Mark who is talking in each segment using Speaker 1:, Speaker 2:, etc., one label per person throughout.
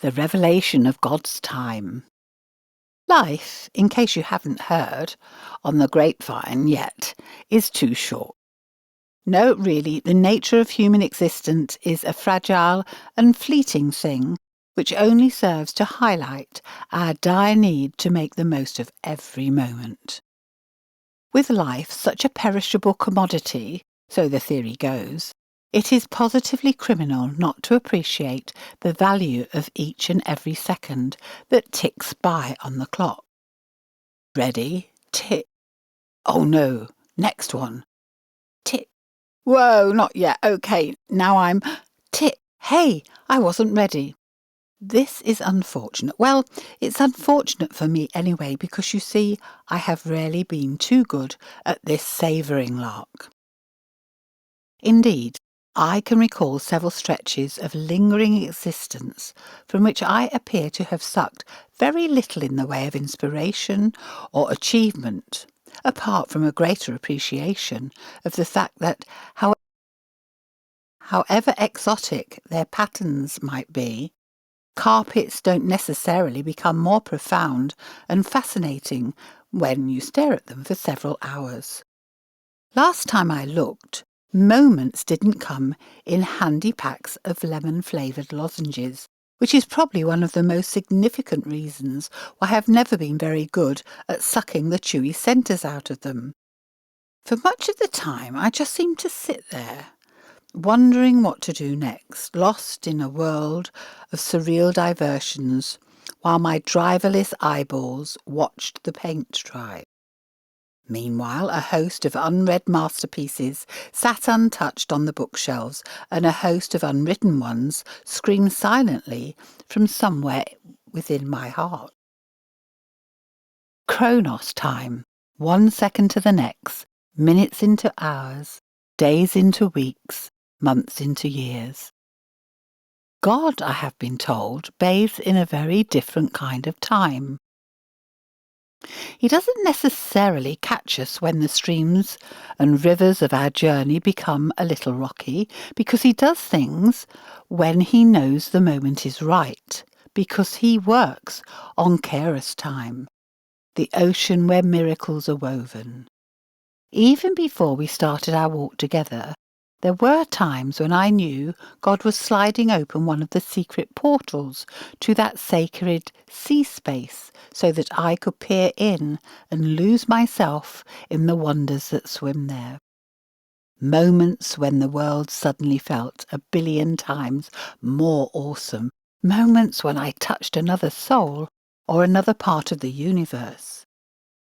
Speaker 1: The revelation of God's time. Life, in case you haven't heard, on the grapevine yet, is too short. No, really, the nature of human existence is a fragile and fleeting thing which only serves to highlight our dire need to make the most of every moment. With life such a perishable commodity, so the theory goes, it is positively criminal not to appreciate the value of each and every second that ticks by on the clock. Ready, tick. Oh no, next one. Tick. Whoa, not yet. Okay, now I'm tick. Hey, I wasn't ready. This is unfortunate. Well, it's unfortunate for me anyway, because you see, I have rarely been too good at this savouring lark. Indeed, I can recall several stretches of lingering existence from which I appear to have sucked very little in the way of inspiration or achievement, apart from a greater appreciation of the fact that, however exotic their patterns might be, carpets don't necessarily become more profound and fascinating when you stare at them for several hours. Last time I looked, moments didn't come in handy packs of lemon-flavoured lozenges, which is probably one of the most significant reasons why I have never been very good at sucking the chewy centres out of them. For much of the time, I just seemed to sit there, wondering what to do next, lost in a world of surreal diversions, while my driverless eyeballs watched the paint dry. Meanwhile, a host of unread masterpieces sat untouched on the bookshelves, and a host of unwritten ones screamed silently from somewhere within my heart. Chronos time, 1 second to the next, minutes into hours, days into weeks, months into years. God, I have been told, bathes in a very different kind of time. He doesn't necessarily catch us when the streams and rivers of our journey become a little rocky, because he does things when he knows the moment is right, because he works on kairos time, the ocean where miracles are woven. Even before we started our walk together, there were times when I knew God was sliding open one of the secret portals to that sacred sea space so that I could peer in and lose myself in the wonders that swim there. Moments when the world suddenly felt 1,000,000,000 times more awesome. Moments when I touched another soul or another part of the universe.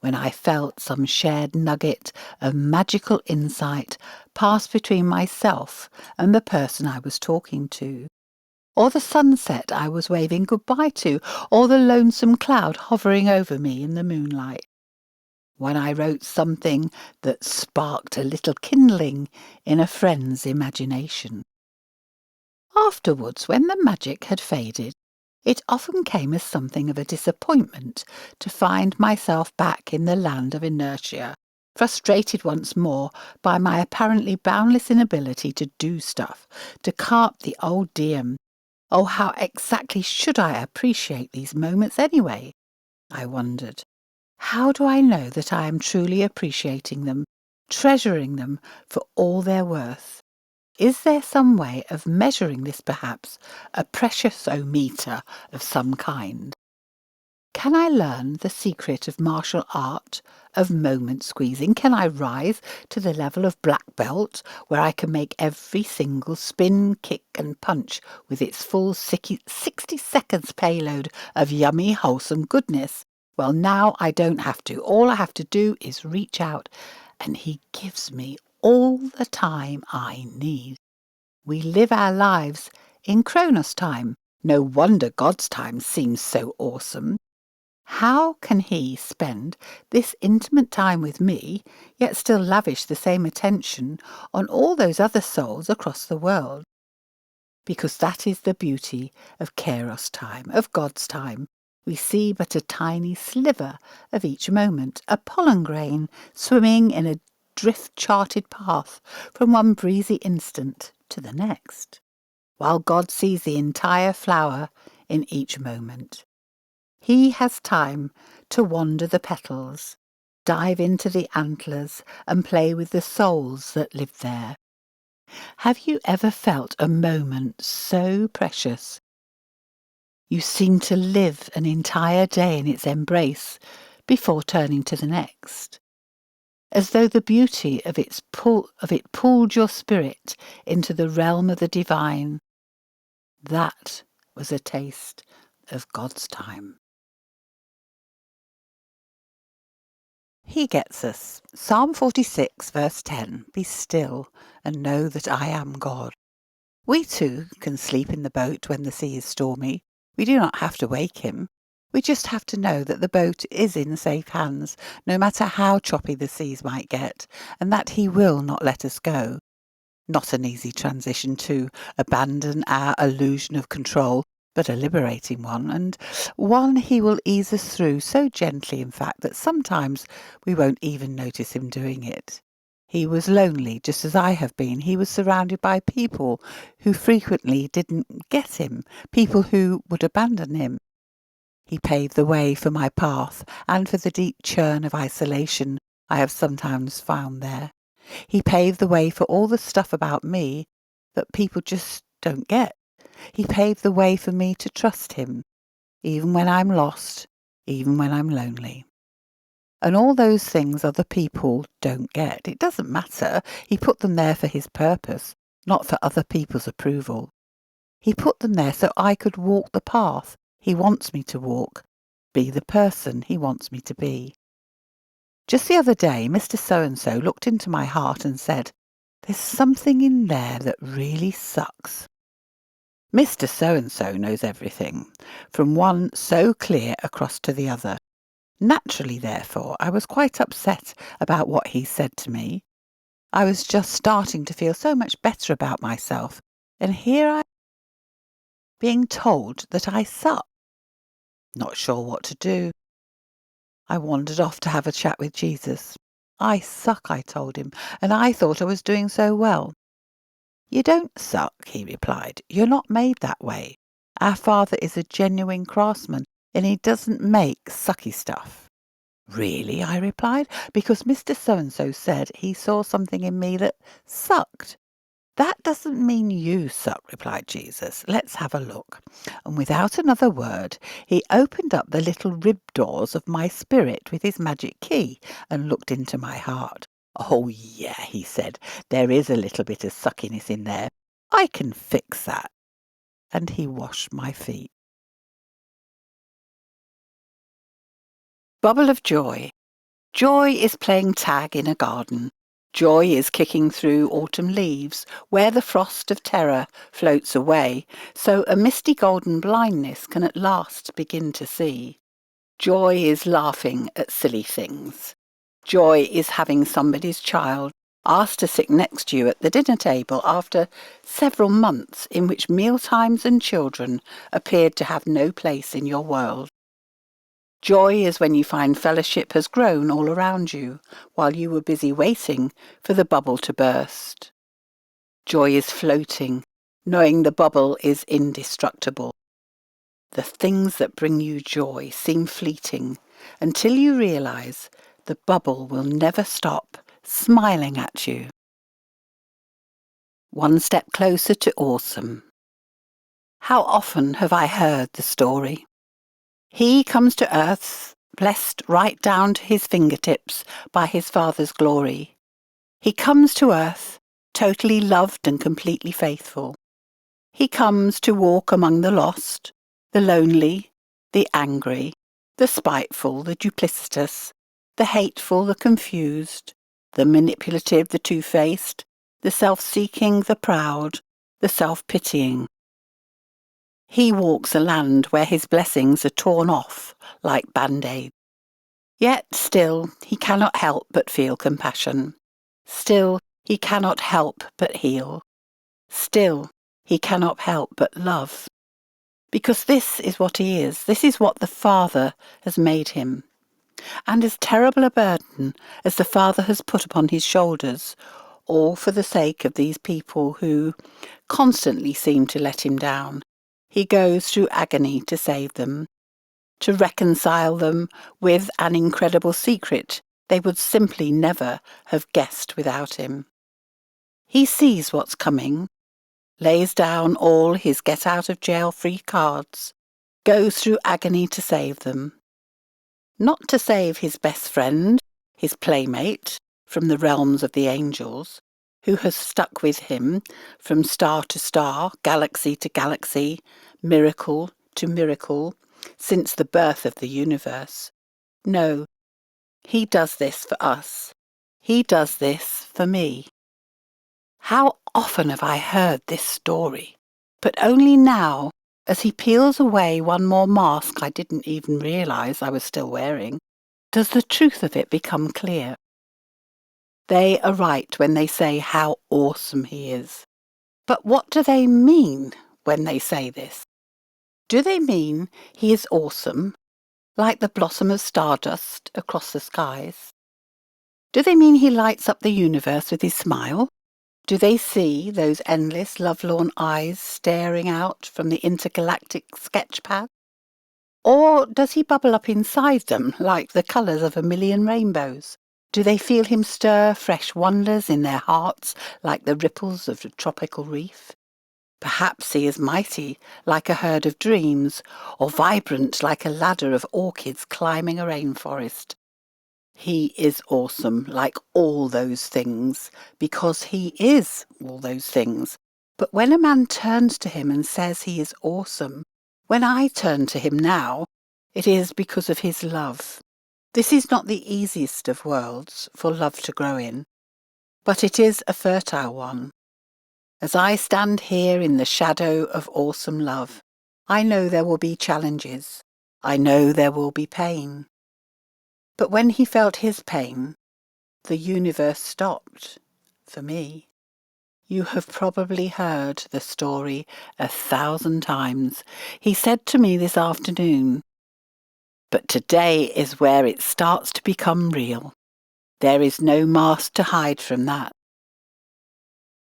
Speaker 1: When I felt some shared nugget of magical insight pass between myself and the person I was talking to, or the sunset I was waving goodbye to, or the lonesome cloud hovering over me in the moonlight. When I wrote something that sparked a little kindling in a friend's imagination. Afterwards, when the magic had faded, it often came as something of a disappointment to find myself back in the land of inertia, frustrated once more by my apparently boundless inability to do stuff, to carp the old diem. Oh, how exactly should I appreciate these moments anyway? I wondered. How do I know that I am truly appreciating them, treasuring them for all their worth? Is there some way of measuring this, perhaps, a preciosometer of some kind? Can I learn the secret of martial art, of moment squeezing? Can I rise to the level of black belt, where I can make every single spin, kick and punch with its full 60 seconds payload of yummy, wholesome goodness? Well, now I don't have to. All I have to do is reach out, and he gives me all the time I need. We live our lives in Chronos time. No wonder God's time seems so awesome. How can he spend this intimate time with me, yet still lavish the same attention on all those other souls across the world? Because that is the beauty of kairos time, of God's time. We see but a tiny sliver of each moment, a pollen grain swimming in a drift-charted path from one breezy instant to the next, while God sees the entire flower in each moment. He has time to wander the petals, dive into the antlers, and play with the souls that live there. Have you ever felt a moment so precious? You seem to live an entire day in its embrace before turning to the next, as though the beauty of it pulled your spirit into the realm of the divine. That was a taste of God's time. He gets us. Psalm 46, verse 10, "Be still and know that I am God." We too can sleep in the boat when the sea is stormy. We do not have to wake him. We just have to know that the boat is in safe hands, no matter how choppy the seas might get, and that he will not let us go. Not an easy transition to abandon our illusion of control, but a liberating one, and one he will ease us through so gently, in fact, that sometimes we won't even notice him doing it. He was lonely, just as I have been. He was surrounded by people who frequently didn't get him, people who would abandon him. He paved the way for my path and for the deep churn of isolation I have sometimes found there. He paved the way for all the stuff about me that people just don't get. He paved the way for me to trust him, even when I'm lost, even when I'm lonely. And all those things other people don't get. It doesn't matter. He put them there for his purpose, not for other people's approval. He put them there so I could walk the path he wants me to walk, be the person he wants me to be. Just the other day, Mr. So-and-so looked into my heart and said, "There's something in there that really sucks." Mr. So-and-so knows everything, from one so clear across to the other. Naturally, therefore, I was quite upset about what he said to me. I was just starting to feel so much better about myself, and here I am being told that I suck. Not sure what to do. I wandered off to have a chat with Jesus. "I suck," I told him, "and I thought I was doing so well." "You don't suck," he replied. "You're not made that way. Our Father is a genuine craftsman, and he doesn't make sucky stuff." "Really?" I replied, "because Mr. So-and-so said he saw something in me that sucked." "That doesn't mean you suck," replied Jesus. "Let's have a look." And without another word, he opened up the little rib doors of my spirit with his magic key and looked into my heart. "Oh, yeah," he said, "there is a little bit of suckiness in there. I can fix that." And he washed my feet. Bubble of joy. Joy is playing tag in a garden. Joy is kicking through autumn leaves, where the frost of terror floats away, so a misty golden blindness can at last begin to see. Joy is laughing at silly things. Joy is having somebody's child asked to sit next to you at the dinner table after several months in which mealtimes and children appeared to have no place in your world. Joy is when you find fellowship has grown all around you, while you were busy waiting for the bubble to burst. Joy is floating, knowing the bubble is indestructible. The things that bring you joy seem fleeting until you realize the bubble will never stop smiling at you. One step closer to awesome. How often have I heard the story? He comes to earth, blessed right down to his fingertips by his Father's glory. He comes to earth, totally loved and completely faithful. He comes to walk among the lost, the lonely, the angry, the spiteful, the duplicitous, the hateful, the confused, the manipulative, the two-faced, the self-seeking, the proud, the self-pitying. He walks a land where his blessings are torn off like band-aids. Yet still he cannot help but feel compassion. Still he cannot help but heal. Still he cannot help but love. Because this is what he is. This is what the Father has made him. And as terrible a burden as the Father has put upon his shoulders, all for the sake of these people who constantly seem to let him down, he goes through agony to save them, to reconcile them with an incredible secret they would simply never have guessed without him. He sees what's coming, lays down all his get-out-of-jail-free cards, goes through agony to save them. Not to save his best friend, his playmate, from the realms of the angels, who has stuck with him from star to star, galaxy to galaxy, miracle to miracle, since the birth of the universe. No, he does this for us. He does this for me. How often have I heard this story? But only now, as he peels away one more mask I didn't even realise I was still wearing, does the truth of it become clear. They are right when they say how awesome he is. But what do they mean when they say this? Do they mean he is awesome, like the blossom of stardust across the skies? Do they mean he lights up the universe with his smile? Do they see those endless, lovelorn eyes staring out from the intergalactic sketchpad? Or does he bubble up inside them like the colours of a million rainbows? Do they feel him stir fresh wonders in their hearts like the ripples of a tropical reef? Perhaps he is mighty like a herd of dreams, or vibrant like a ladder of orchids climbing a rainforest. He is awesome like all those things, because he is all those things. But when a man turns to him and says he is awesome, when I turn to him now, it is because of his love. This is not the easiest of worlds for love to grow in, but it is a fertile one. As I stand here in the shadow of awesome love, I know there will be challenges. I know there will be pain. But when he felt his pain, the universe stopped for me. You have probably heard the story 1,000 times. He said to me this afternoon, but today is where it starts to become real. There is no mask to hide from that.